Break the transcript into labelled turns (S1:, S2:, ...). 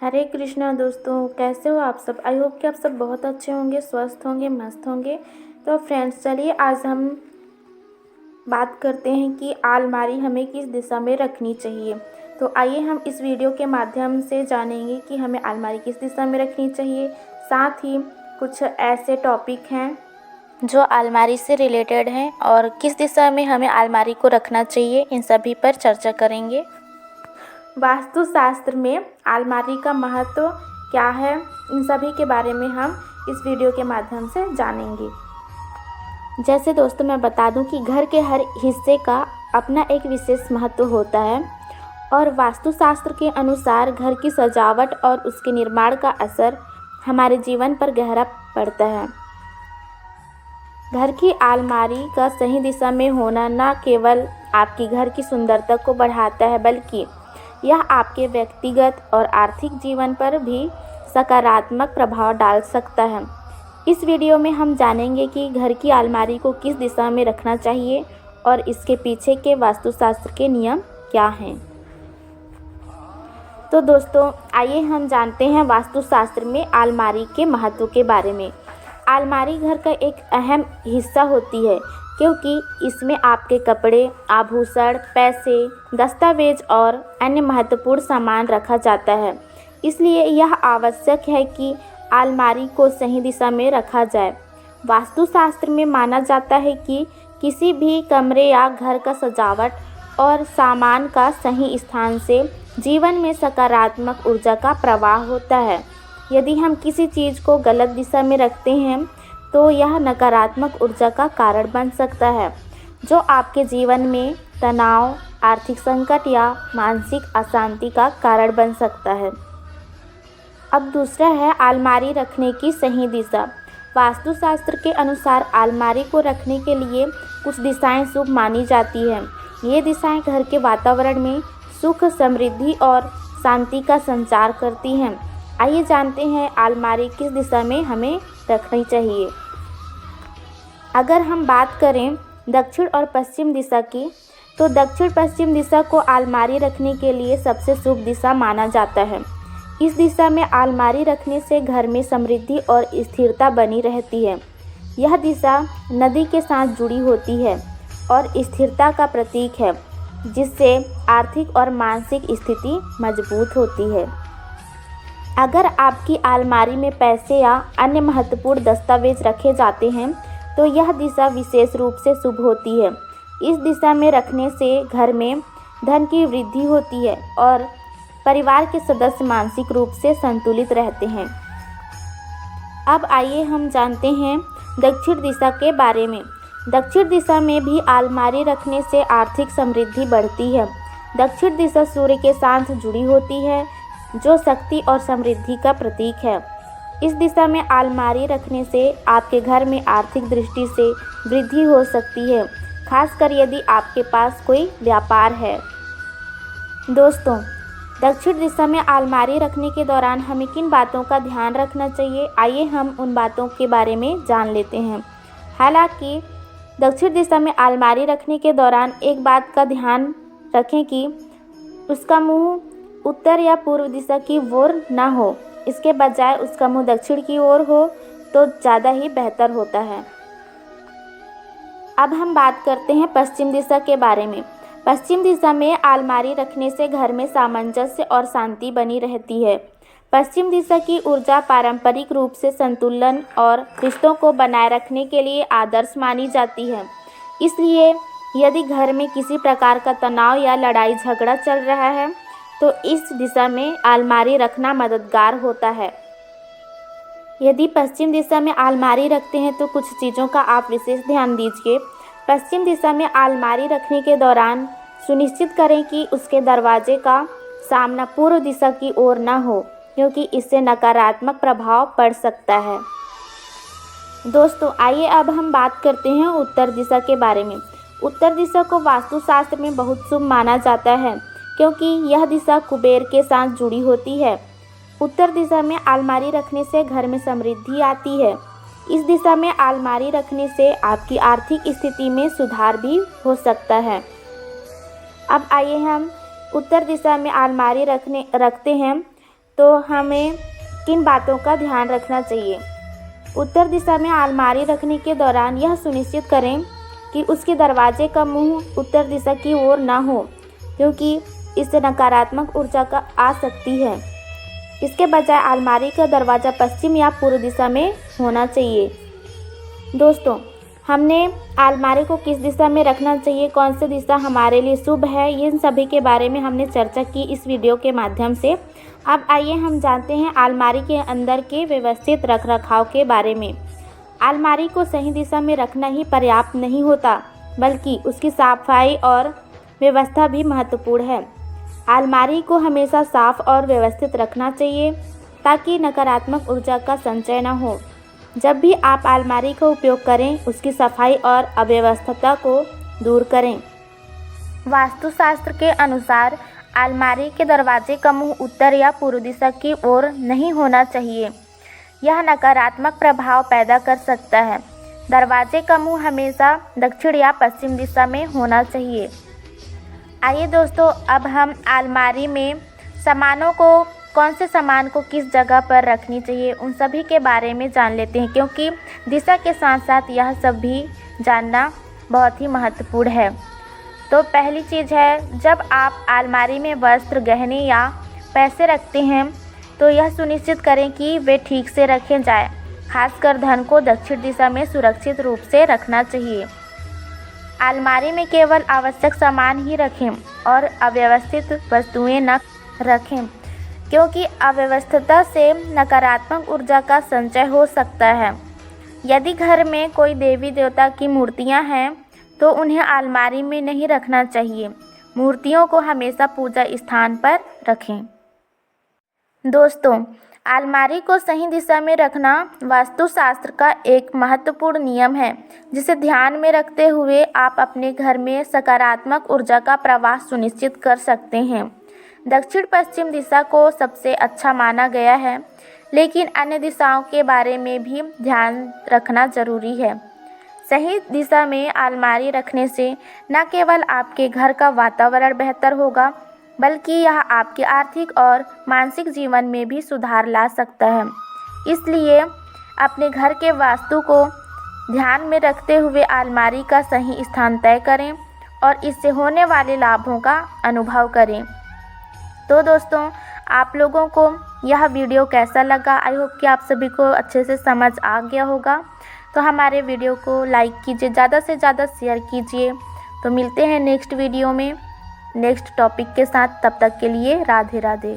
S1: हरे कृष्णा दोस्तों, कैसे हो आप सब। आई होप कि आप सब बहुत अच्छे होंगे, स्वस्थ होंगे, मस्त होंगे। तो फ्रेंड्स, चलिए आज हम बात करते हैं कि अलमारी हमें किस दिशा में रखनी चाहिए। तो आइए हम इस वीडियो के माध्यम से जानेंगे कि हमें अलमारी किस दिशा में रखनी चाहिए। साथ ही कुछ ऐसे टॉपिक हैं जो अलमारी से रिलेटेड हैं और किस दिशा में हमें अलमारी को रखना चाहिए, इन सभी पर चर्चा करेंगे। वास्तुशास्त्र में अलमारी का महत्व क्या है, इन सभी के बारे में हम इस वीडियो के माध्यम से जानेंगे। जैसे दोस्तों मैं बता दूं कि घर के हर हिस्से का अपना एक विशेष महत्व होता है और वास्तुशास्त्र के अनुसार घर की सजावट और उसके निर्माण का असर हमारे जीवन पर गहरा पड़ता है। घर की अलमारी का सही दिशा में होना न केवल आपकी घर की सुंदरता को बढ़ाता है, बल्कि यह आपके व्यक्तिगत और आर्थिक जीवन पर भी सकारात्मक प्रभाव डाल सकता है। इस वीडियो में हम जानेंगे कि घर की अलमारी को किस दिशा में रखना चाहिए और इसके पीछे के वास्तुशास्त्र के नियम क्या हैं। तो दोस्तों आइए हम जानते हैं वास्तुशास्त्र में अलमारी के महत्व के बारे में। अलमारी घर का एक अहम हिस्सा होती है क्योंकि इसमें आपके कपड़े, आभूषण, पैसे, दस्तावेज और अन्य महत्वपूर्ण सामान रखा जाता है। इसलिए यह आवश्यक है कि अलमारी को सही दिशा में रखा जाए। वास्तुशास्त्र में माना जाता है कि किसी भी कमरे या घर का सजावट और सामान का सही स्थान से जीवन में सकारात्मक ऊर्जा का प्रवाह होता है। यदि हम किसी चीज़ को गलत दिशा में रखते हैं तो यह नकारात्मक ऊर्जा का कारण बन सकता है, जो आपके जीवन में तनाव, आर्थिक संकट या मानसिक अशांति का कारण बन सकता है। अब दूसरा है अलमारी रखने की सही दिशा। वास्तुशास्त्र के अनुसार अलमारी को रखने के लिए कुछ दिशाएं शुभ मानी जाती हैं। ये दिशाएं घर के वातावरण में सुख, समृद्धि और शांति का संचार करती हैं। आइए जानते हैं अलमारी किस दिशा में हमें रखनी चाहिए। अगर हम बात करें दक्षिण और पश्चिम दिशा की, तो दक्षिण पश्चिम दिशा को अलमारी रखने के लिए सबसे शुभ दिशा माना जाता है। इस दिशा में अलमारी रखने से घर में समृद्धि और स्थिरता बनी रहती है। यह दिशा नदी के साथ जुड़ी होती है और स्थिरता का प्रतीक है, जिससे आर्थिक और मानसिक स्थिति मजबूत होती है। अगर आपकी अलमारी में पैसे या अन्य महत्वपूर्ण दस्तावेज रखे जाते हैं तो यह दिशा विशेष रूप से शुभ होती है। इस दिशा में रखने से घर में धन की वृद्धि होती है और परिवार के सदस्य मानसिक रूप से संतुलित रहते हैं। अब आइए हम जानते हैं दक्षिण दिशा के बारे में। दक्षिण दिशा में भी अलमारी रखने से आर्थिक समृद्धि बढ़ती है। दक्षिण दिशा सूर्य के साथ जुड़ी होती है, जो शक्ति और समृद्धि का प्रतीक है। इस दिशा में अलमारी रखने से आपके घर में आर्थिक दृष्टि से वृद्धि हो सकती है, खासकर यदि आपके पास कोई व्यापार है। दोस्तों, दक्षिण दिशा में अलमारी रखने के दौरान हमें किन बातों का ध्यान रखना चाहिए, आइए हम उन बातों के बारे में जान लेते हैं। हालांकि दक्षिण दिशा में अलमारी रखने के दौरान एक बात का ध्यान रखें कि उसका मुंह उत्तर या पूर्व दिशा की ओर न हो। इसके बजाय उसका मुंह दक्षिण की ओर हो तो ज़्यादा ही बेहतर होता है। अब हम बात करते हैं पश्चिम दिशा के बारे में। पश्चिम दिशा में अलमारी रखने से घर में सामंजस्य और शांति बनी रहती है। पश्चिम दिशा की ऊर्जा पारंपरिक रूप से संतुलन और रिश्तों को बनाए रखने के लिए आदर्श मानी जाती है। इसलिए यदि घर में किसी प्रकार का तनाव या लड़ाई झगड़ा चल रहा है तो इस दिशा में अलमारी रखना मददगार होता है। यदि पश्चिम दिशा में अलमारी रखते हैं तो कुछ चीज़ों का आप विशेष ध्यान दीजिए। पश्चिम दिशा में अलमारी रखने के दौरान सुनिश्चित करें कि उसके दरवाजे का सामना पूर्व दिशा की ओर न हो, क्योंकि इससे नकारात्मक प्रभाव पड़ सकता है। दोस्तों आइए अब हम बात करते हैं उत्तर दिशा के बारे में। उत्तर दिशा को वास्तुशास्त्र में बहुत शुभ माना जाता है क्योंकि यह दिशा कुबेर के साथ जुड़ी होती है। उत्तर दिशा में अलमारी रखने से घर में समृद्धि आती है। इस दिशा में अलमारी रखने से आपकी आर्थिक स्थिति में सुधार भी हो सकता है। अब आइए हम उत्तर दिशा में अलमारी रखते हैं तो हमें किन बातों का ध्यान रखना चाहिए। उत्तर दिशा में अलमारी रखने के दौरान यह सुनिश्चित करें कि उसके दरवाजे का मुंह उत्तर दिशा की ओर न हो, क्योंकि इससे नकारात्मक ऊर्जा का आ सकती है। इसके बजाय अलमारी का दरवाज़ा पश्चिम या पूर्व दिशा में होना चाहिए। दोस्तों, हमने अलमारी को किस दिशा में रखना चाहिए, कौन सी दिशा हमारे लिए शुभ है, इन सभी के बारे में हमने चर्चा की इस वीडियो के माध्यम से। अब आइए हम जानते हैं अलमारी के अंदर के व्यवस्थित रखरखाव के बारे में। अलमारी को सही दिशा में रखना ही पर्याप्त नहीं होता, बल्कि उसकी सफाई और व्यवस्था भी महत्वपूर्ण है। अलमारी को हमेशा साफ और व्यवस्थित रखना चाहिए ताकि नकारात्मक ऊर्जा का संचय न हो। जब भी आप अलमारी का उपयोग करें, उसकी सफाई और अव्यवस्था को दूर करें। वास्तुशास्त्र के अनुसार अलमारी के दरवाजे का मुंह उत्तर या पूर्व दिशा की ओर नहीं होना चाहिए। यह नकारात्मक प्रभाव पैदा कर सकता है। दरवाजे का मुंह हमेशा दक्षिण या पश्चिम दिशा में होना चाहिए। आइए दोस्तों, अब हम अलमारी में सामानों को, कौन से सामान को किस जगह पर रखनी चाहिए, उन सभी के बारे में जान लेते हैं, क्योंकि दिशा के साथ साथ यह सब भी जानना बहुत ही महत्वपूर्ण है। तो पहली चीज़ है, जब आप अलमारी में वस्त्र, गहने या पैसे रखते हैं तो यह सुनिश्चित करें कि वे ठीक से रखे जाएं। खासकर धन को दक्षिण दिशा में सुरक्षित रूप से रखना चाहिए। अलमारी में केवल आवश्यक सामान ही रखें और अव्यवस्थित वस्तुएं न रखें, क्योंकि अव्यवस्थितता से नकारात्मक ऊर्जा का संचय हो सकता है। यदि घर में कोई देवी देवता की मूर्तियां हैं तो उन्हें अलमारी में नहीं रखना चाहिए। मूर्तियों को हमेशा पूजा स्थान पर रखें। दोस्तों, अलमारी को सही दिशा में रखना वास्तुशास्त्र का एक महत्वपूर्ण नियम है, जिसे ध्यान में रखते हुए आप अपने घर में सकारात्मक ऊर्जा का प्रवाह सुनिश्चित कर सकते हैं। दक्षिण पश्चिम दिशा को सबसे अच्छा माना गया है, लेकिन अन्य दिशाओं के बारे में भी ध्यान रखना जरूरी है। सही दिशा में अलमारी रखने से न केवल आपके घर का वातावरण बेहतर होगा, बल्कि यह आपके आर्थिक और मानसिक जीवन में भी सुधार ला सकता है। इसलिए अपने घर के वास्तु को ध्यान में रखते हुए अलमारी का सही स्थान तय करें और इससे होने वाले लाभों का अनुभव करें। तो दोस्तों, आप लोगों को यह वीडियो कैसा लगा? आई होप कि आप सभी को अच्छे से समझ आ गया होगा। तो हमारे वीडियो को लाइक कीजिए, ज़्यादा से ज़्यादा शेयर कीजिए। तो मिलते हैं नेक्स्ट वीडियो में नेक्स्ट टॉपिक के साथ। तब तक के लिए राधे राधे।